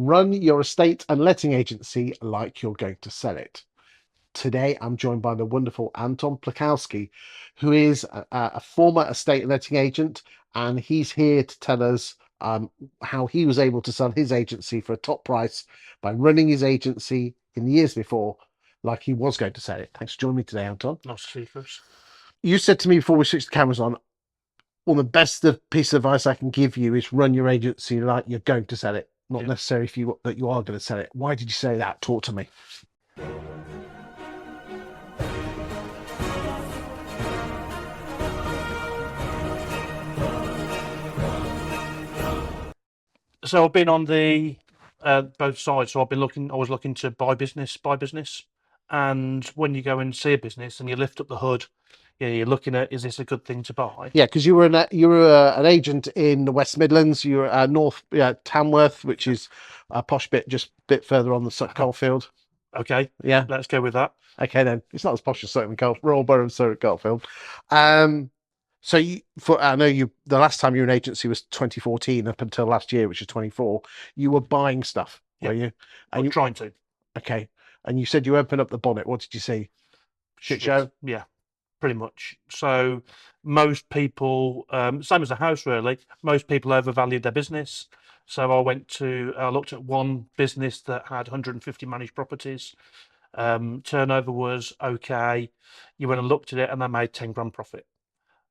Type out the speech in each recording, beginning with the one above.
Run your estate and letting agency like you're going to sell it. Today, I'm joined by the wonderful Anton Plackowski, who is a former estate and letting agent, and he's here to tell us how he was able to sell his agency for a top price by running his agency in the years before like he was going to sell it. Thanks for joining me today, Anton. Nice to see you, Chris. You said to me before we switched the cameras on, one of the best piece of advice I can give you is run your agency like you're going to sell it, not Yeah. necessarily that you are going to sell it. Why did you say that? Talk to me. So I've been on the both sides. So I was looking to buy business, and when you go and see a business and you lift up the hood, you're looking at, is this a good thing to buy? Yeah, because you were an agent in the West Midlands. You were North Tamworth, which is a posh bit, just a bit further on the Coalfield. Okay, Yeah. let's go with that. Okay, then it's not as posh as Sutton Royal Borough of Sutton Coalfield. So I know the last time you were an agency was 2014 up until last year, which is 24. You were buying stuff, were you? And you're trying to. Okay, and you said you opened up the bonnet. What did you see? Shit show. Yeah, pretty much. So most people, same as a house really, most people overvalued their business. So I looked at one business that had 150 managed properties. Turnover was okay. You went and looked at it and they made 10 grand profit.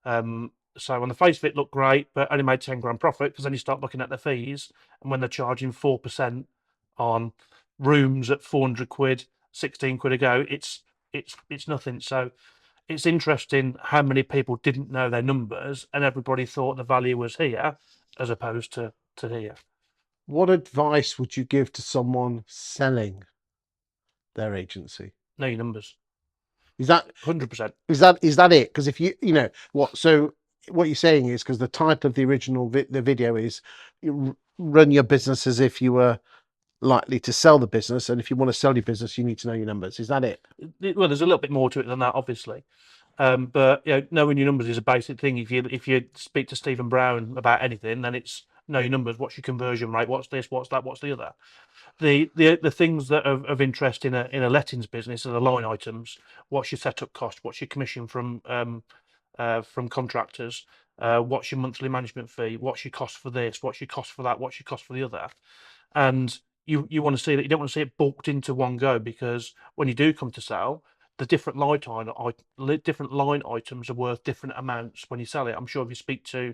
So on the face of it looked great, but only made 10 grand profit because then you start looking at their fees, and when they're charging 4% on rooms at 400 quid, 16 quid a go, it's nothing. So it's interesting how many people didn't know their numbers and everybody thought the value was here as opposed to here. What advice would you give to someone selling their agency? Know your numbers. Is that 100%? Is that it? Because if what you're saying is, because the title of the original the video is run your business as if you were likely to sell the business, and if you want to sell your business, you need to know your numbers. Is that it? Well, there's a little bit more to it than that, obviously. But knowing your numbers is a basic thing. If you speak to Stephen Brown about anything, then it's know your numbers. What's your conversion rate? What's this? What's that? What's the other? The things that are of interest in a lettings business are the line items. What's your setup cost? What's your commission from contractors? What's your monthly management fee? What's your cost for this? What's your cost for that? What's your cost for the other? And you want to see that. You don't want to see it bulked into one go, because when you do come to sell, the different line items are worth different amounts when you sell it. I'm sure if you speak to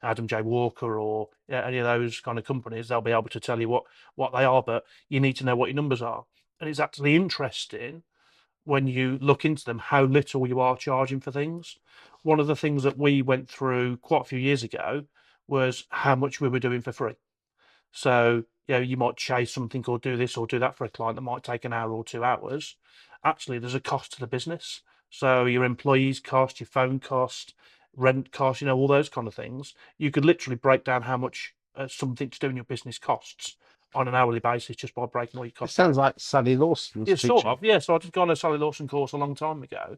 Adam J. Walker or any of those kind of companies, they'll be able to tell you what they are, but you need to know what your numbers are. And it's actually interesting when you look into them how little you are charging for things. One of the things that we went through quite a few years ago was how much we were doing for free. So you might chase something or do this or do that for a client that might take an hour or 2 hours. Actually, there's a cost to the business. So your employees cost, your phone cost, rent cost, all those kind of things. You could literally break down how much something to do in your business costs on an hourly basis just by breaking all your It costs. sounds like Sally Lawson's Yeah, sort teaching. of. Yeah, so I did go on a Sally Lawson course a long time ago,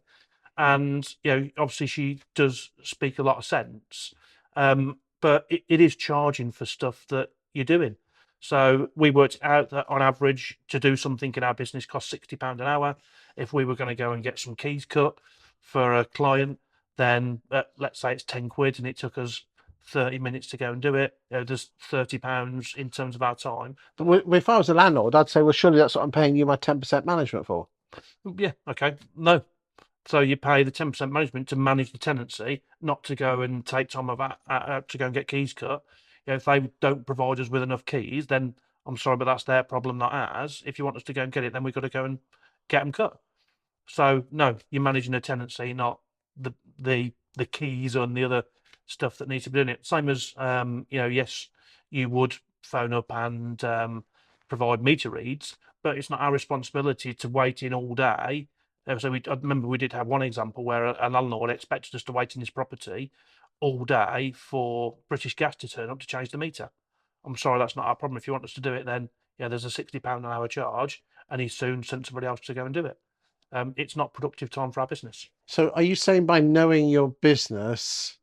and obviously she does speak a lot of sense, but it is charging for stuff that you're doing. So we worked out that on average to do something in our business costs £60 an hour. If we were going to go and get some keys cut for a client, then let's say it's 10 quid and it took us 30 minutes to go and do it. There's £30 in terms of our time. If I was a landlord, I'd say, well, surely that's what I'm paying you my 10% management for. Yeah, okay. No. So you pay the 10% management to manage the tenancy, not to go and take time of to go and get keys cut. If they don't provide us with enough keys, then I'm sorry, but that's their problem, not ours. If you want us to go and get it, then we've got to go and get them cut. So no, you're managing a tenancy, not the keys and the other stuff that needs to be doing it. Same as yes, you would phone up and provide meter reads, but it's not our responsibility to wait in all day. So I remember we did have one example where a landlord expected us to wait in his property all day for British Gas to turn up to change the meter. I'm sorry, that's not our problem. If you want us to do it, then there's a £60 an hour charge, and he soon sent somebody else to go and do it. It's not productive time for our business. So are you saying by knowing your business,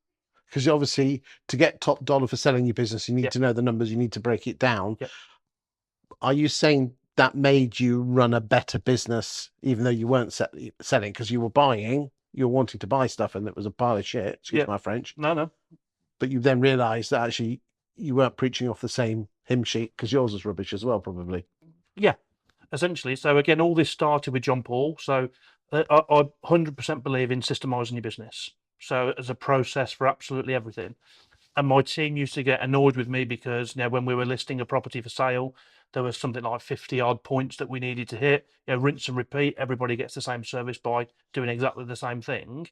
because obviously to get top dollar for selling your business, you need to know the numbers, you need to break it down. Yep. Are you saying that made you run a better business, even though you weren't selling because you were buying, you were wanting to buy stuff, and it was a pile of shit? Excuse Yeah. my French. No, no. But you then realised that actually you weren't preaching off the same hymn sheet because yours was rubbish as well, probably. Yeah, essentially. So again, all this started with John Paul. So I 100% believe in systemising your business. So as a process for absolutely everything. And my team used to get annoyed with me because, when we were listing a property for sale, there was something like 50 odd points that we needed to hit. Rinse and repeat. Everybody gets the same service by doing exactly the same thing.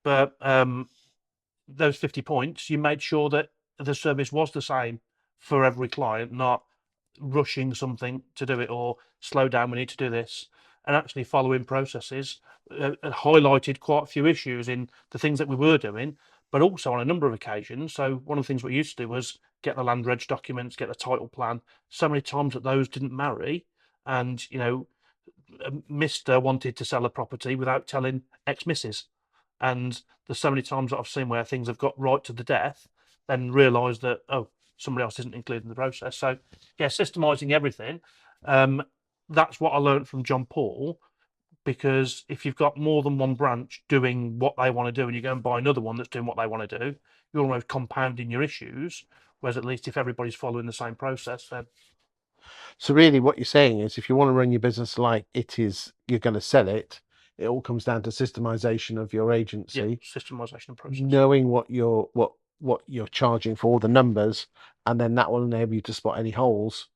But those 50 points, you made sure that the service was the same for every client, not rushing something to do it or slow down, we need to do this. And actually following processes highlighted quite a few issues in the things that we were doing, but also on a number of occasions. So one of the things we used to do was get the land reg documents, get the title plan. So many times that those didn't marry, and Mister wanted to sell a property without telling ex-Missus. And there's so many times that I've seen where things have got right to the death, then realise that, oh, somebody else isn't included in the process. So yeah, systemising everything. Um, that's what I learned from John Paul. Because if you've got more than one branch doing what they want to do, and you go and buy another one that's doing what they want to do, you're almost compounding your issues. Whereas at least if everybody's following the same process, then So really, what you're saying is, if you want to run your business like it is, you're going to sell it. It all comes down to systemization of your yeah, agency, systemisation process. knowing what you're charging for all the numbers, and then that will enable you to spot any holes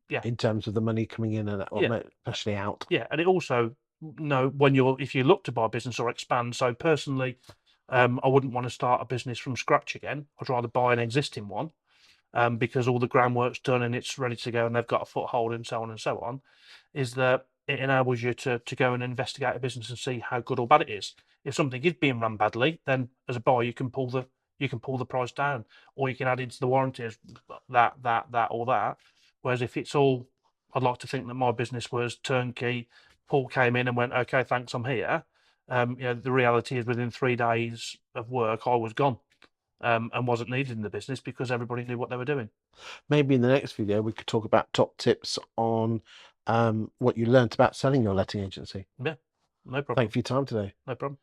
Yeah, in terms of the money coming in and yeah, especially out. yeah, and it also when if you look to buy a business or expand. So personally, I wouldn't want to start a business from scratch again. I'd rather buy an existing one, because all the groundwork's done and it's ready to go and they've got a foothold and so on and so on. Is that it enables you to go and investigate a business and see how good or bad it is. If something is being run badly, then as a buyer you can pull the price down, or you can add into the warranties that or that. Whereas if it's all, I'd like to think that my business was turnkey. Paul came in and went, okay, thanks, I'm here. The reality is within 3 days of work, I was gone, and wasn't needed in the business because everybody knew what they were doing. Maybe in the next video we could talk about top tips on what you learnt about selling your letting agency. Yeah, no Thank you problem. for your time today. No problem.